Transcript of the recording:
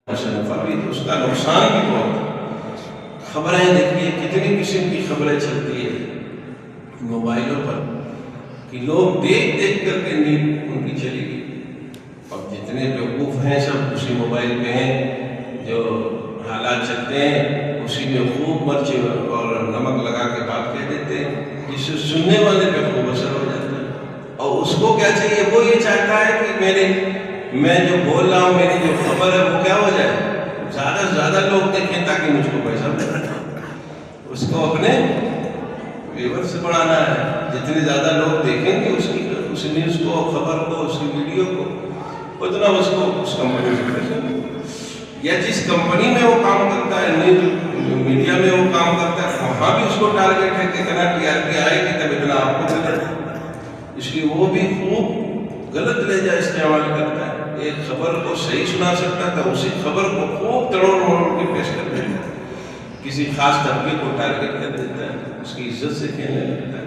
نفع بھی تو اس کا نقصان بھی بہت۔ خبریں دیکھیے کتنی قسم کی خبریں چلتی ہے موبائلوں پر کہ لوگ دیکھ دیکھ کر کے نیند ان کی چلی گئی۔ اب جتنے بیوقوف ہیں سب اسی موبائل پہ ہیں، جو حالات چلتے ہیں اسی میں خوب مرچ اور نمک لگا کے بات کہہ دیتے ہیں، جس سے سننے والے پہ خوب اثر ہو جاتا ہے۔ اور اس کو کیا چاہیے، وہ یہ چاہتا ہے کہ میں جو بول رہا ہوں، میری جو خبر ہے وہ کیا ہو جائے، زیادہ سے زیادہ لوگ دیکھیں تاکہ مجھ کو پیسہ ملے۔ اس کو اپنے ویور سے بڑھانا ہے، جتنے زیادہ لوگ دیکھیں گے اس نیوز کو، خبر کو، اس کی ویڈیو کو، اتنا اس کو اس کمپنی سے پیسہ ملے۔ یا جس کمپنی میں وہ کام کرتا ہے، نیوز میڈیا میں وہ کام کرتا ہے، وہاں بھی اس کو ٹارگیٹ ہے کہ اتنا TRP آئے گی تب اتنا آپ کو ملے، اس لیے وہ بھی خوب غلط لہجہ استعمال کرتا ہے۔ ایک خبر کو صحیح سنا سکتا تھا، اسی خبر کو خوب تڑوڑ مڑوڑ کے پیش کر دیتا ہے، کسی خاص طبقے کو ٹارگیٹ کر دیتا ہے، اس کی عزت سے کھیلنے لگتا ہے۔